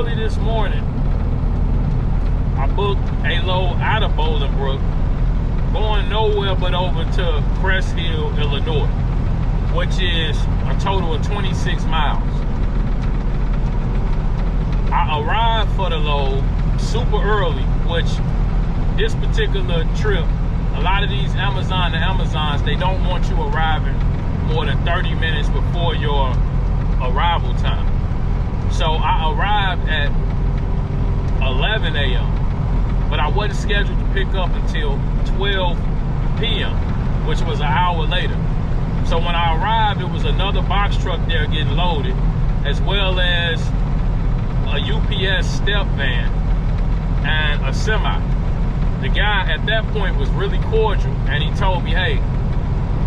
early this morning, I booked a load out of Bolingbrook, going nowhere but over to Crest Hill, Illinois, which is a total of 26 miles. I arrived for the load super early, which this particular trip, a lot of these Amazons, they don't want you arriving more than 30 minutes before your arrival time. So I arrived at 11 a.m., but I wasn't scheduled to pick up until 12 p.m., which was an hour later. So when I arrived, it was another box truck there getting loaded, as well as a UPS step van and a semi. The guy at that point was really cordial, and he told me, hey,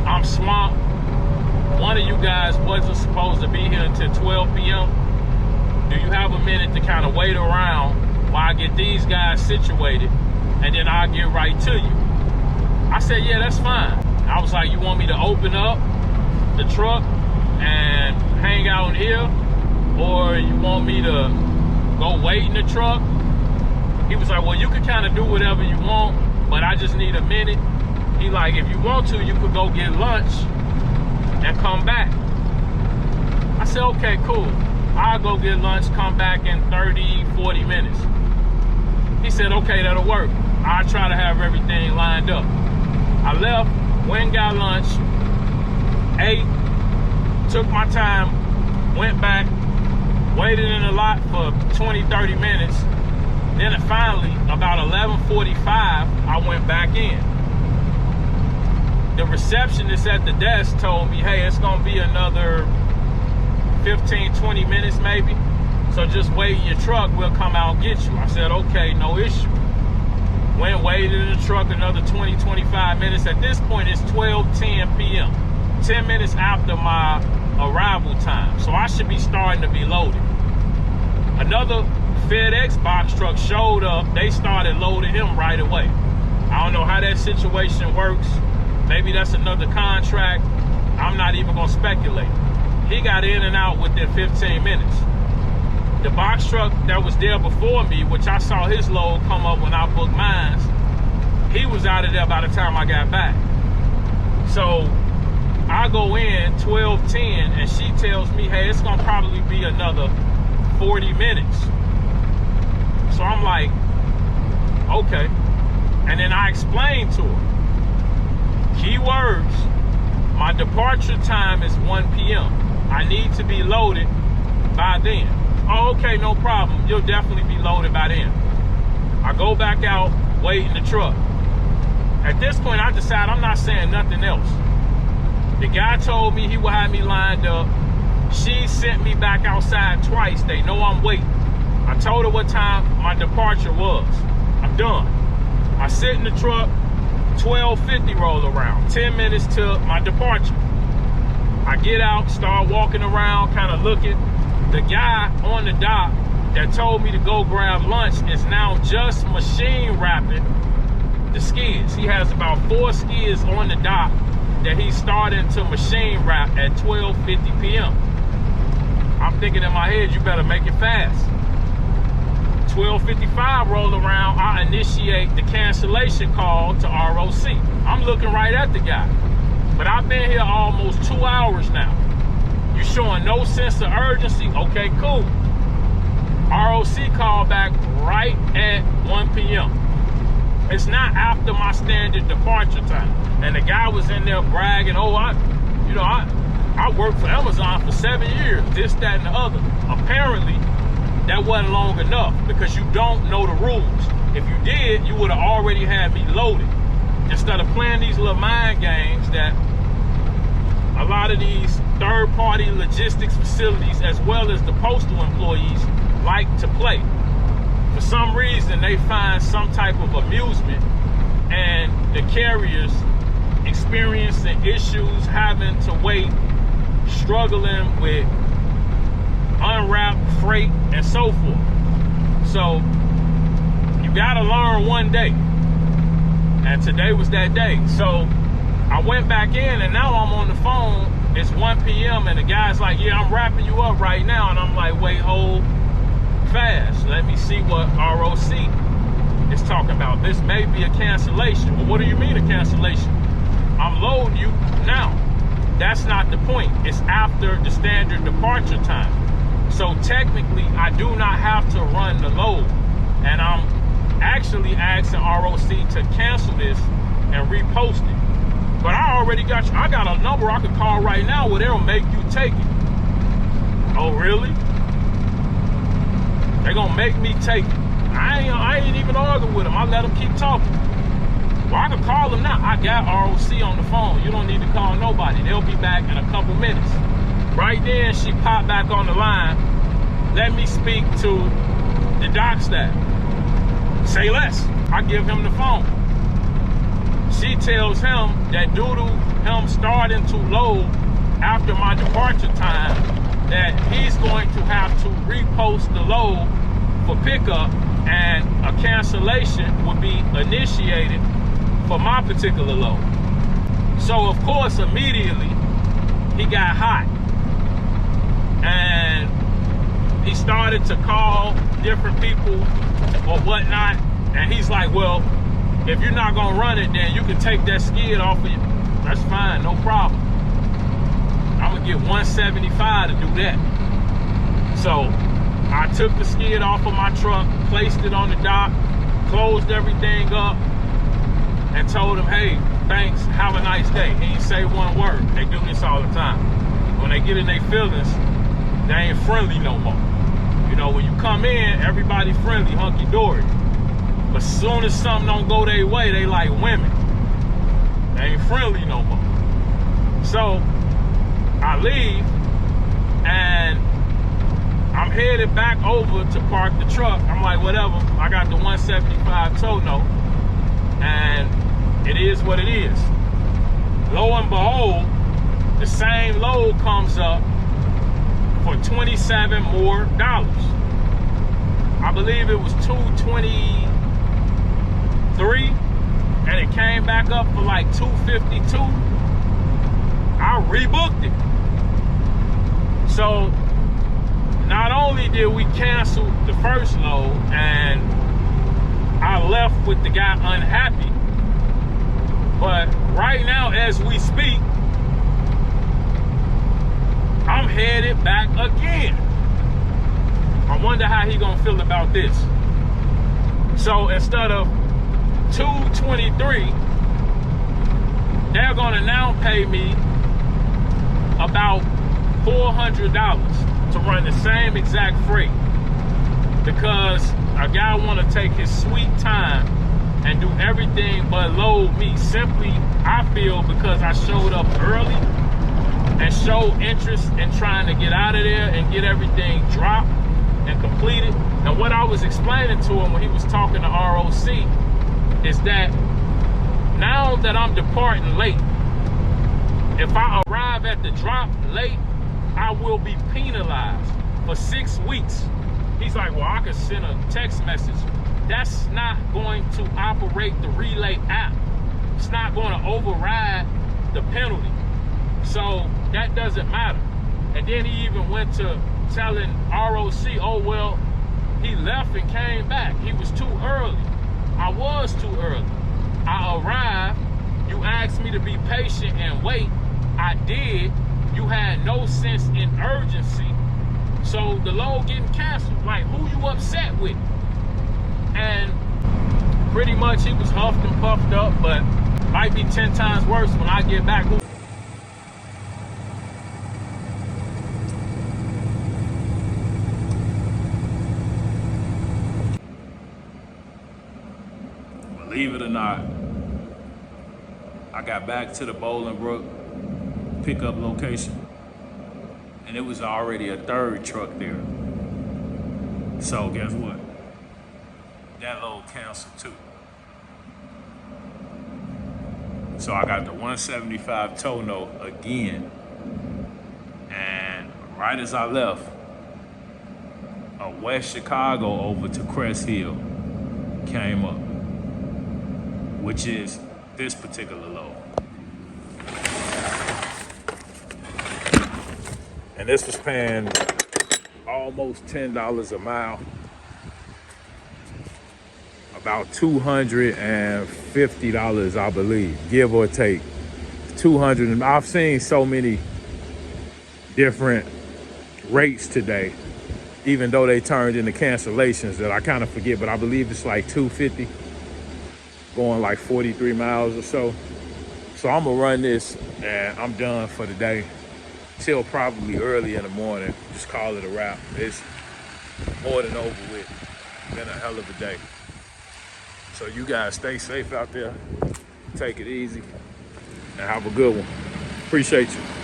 I'm swamped. One of you guys wasn't supposed to be here until 12 p.m. Do you have a minute to kind of wait around while I get these guys situated, and then I'll get right to you? I said, yeah, that's fine. I was like, you want me to open up the truck and hang out in here, or you want me to go wait in the truck? He was like, well, you can kind of do whatever you want, but I just need a minute. He like, if you want to, you could go get lunch and come back. I said, okay, cool. I'll go get lunch, come back in 30, 40 minutes. He said, okay, that'll work. I'll try to have everything lined up. I left, went and got lunch, ate, took my time, went back, waited in the lot for 20, 30 minutes. Then finally, about 11:45, I went back in. The receptionist at the desk told me, hey, it's gonna be another 15, 20 minutes maybe. So just wait in your truck, we'll come out and get you. I said, okay, no issue. Went, waited in the truck another 20, 25 minutes. At this point, it's 12:10 p.m., 10 minutes after my arrival time. So I should be starting to be loaded. Another FedEx box truck showed up. They started loading him right away. I don't know how that situation works. Maybe that's another contract. I'm not even gonna speculate. He got in and out within 15 minutes. The box truck that was there before me, which I saw his load come up when I booked mine, he was out of there by the time I got back. So I go in 12:10 and she tells me, hey, it's gonna probably be another 40 minutes. So I'm like, okay. And then I explained to her, key words, my departure time is 1 p.m. I need to be loaded by then. Oh, okay, no problem. You'll definitely be loaded by then. I go back out, wait in the truck. At this point, I decide I'm not saying nothing else. The guy told me he would have me lined up. She sent me back outside twice. They know I'm waiting. I told her what time my departure was. I'm done. I sit in the truck, 12:50 roll around, 10 minutes to my departure. I get out, start walking around, kind of looking. The guy on the dock that told me to go grab lunch is now just machine wrapping the skids. He has about 4 skids on the dock that he's starting to machine wrap at 12:50 p.m. I'm thinking in my head, you better make it fast. 12:55 roll around, I initiate the cancellation call to ROC. I'm looking right at the guy, but I've been here almost 2 hours now. You showing no sense of urgency? Okay, cool. ROC called back right at 1 p.m. It's not after my standard departure time. And the guy was in there bragging, oh, I worked for Amazon for 7 years, this, that, and the other. Apparently, that wasn't long enough because you don't know the rules. If you did, you would have already had me loaded. Instead of playing these little mind games that a lot of these third-party logistics facilities, as well as the postal employees, like to play. For some reason, they find some type of amusement, and the carriers experiencing issues, having to wait, struggling with unwrapped freight and so forth. So you gotta learn one day, and today was that day. So I went back in, and now I'm on the phone. It's 1 p.m. and the guy's like, yeah, I'm wrapping you up right now. And I'm like, wait, hold, fast. Let me see what ROC is talking about. This may be a cancellation. Well, what do you mean a cancellation? I'm loading you now. That's not the point. It's after the standard departure time. So technically, I do not have to run the load. And I'm actually asking ROC to cancel this and repost it. But I already got you. I got a number I could call right now where they'll make you take it. Oh, really? They're gonna make me take it. I ain't even arguing with them. I let them keep talking. Well, I could call them now. I got ROC on the phone. You don't need to call nobody. They'll be back in a couple minutes. Right then, she popped back on the line. Let me speak to the doc staff. Say less. I give him the phone. She tells him that due to him starting to load after my departure time, that he's going to have to repost the load for pickup, and a cancellation would be initiated for my particular load. So of course, immediately he got hot and he started to call different people or whatnot, and he's like, well, if you're not gonna run it, then you can take that skid off of you. That's fine, no problem. I'm gonna get 175 to do that. So I took the skid off of my truck, placed it on the dock, closed everything up, and told him, hey, thanks, have a nice day. He didn't say one word. They do this all the time. When they get in their feelings, they ain't friendly no more. You know, when you come in, everybody friendly, hunky-dory. But as soon as something don't go their way, they like women. They ain't friendly no more. So I leave, and I'm headed back over to park the truck. I'm like, whatever, I got the 175 tow note, and it is what it is. Lo and behold, the same load comes up for $27 more. I believe it was $223, and it came back up for like $252. I rebooked it. So not only did we cancel the first load and I left with the guy unhappy, but right now as we speak, I'm headed back again. I wonder how he gonna feel about this. So instead of $223, they're gonna now pay me about $400 to run the same exact freight, because a guy want to take his sweet time and do everything but load me. Simply, I feel, because I showed up early and showed interest in trying to get out of there and get everything dropped and completed. And what I was explaining to him when he was talking to ROC is that now that I'm departing late, if I arrive at the drop late, I will be penalized for 6 weeks. He's like, well, I could send a text message. That's not going to operate the Relay app. It's not going to override the penalty. So that doesn't matter. And then he even went to telling ROC, oh, well, he left and came back. He was too early. I was too early. I arrived. You asked me to be patient and wait. I did. You had no sense in urgency. So the load getting canceled. Like, who you upset with? And pretty much he was huffed and puffed up, but might be 10 times worse when I get back. Believe it or not, I got back to the Bolingbrook pickup location, and it was already a third truck there. So guess what? That load canceled too. So I got the 175 tow note again, and right as I left, a West Chicago over to Crest Hill came up, which is this particular load. And this was paying almost $10 a mile. about $250, I believe, give or take. 200, and I've seen so many different rates today, even though they turned into cancellations, that I kind of forget, but I believe it's like 250 going like 43 miles or so. So I'm gonna run this and I'm done for the day till probably early in the morning. Just call it a wrap. It's more than over with. Been a hell of a day. So you guys stay safe out there. Take it easy and have a good one. Appreciate you.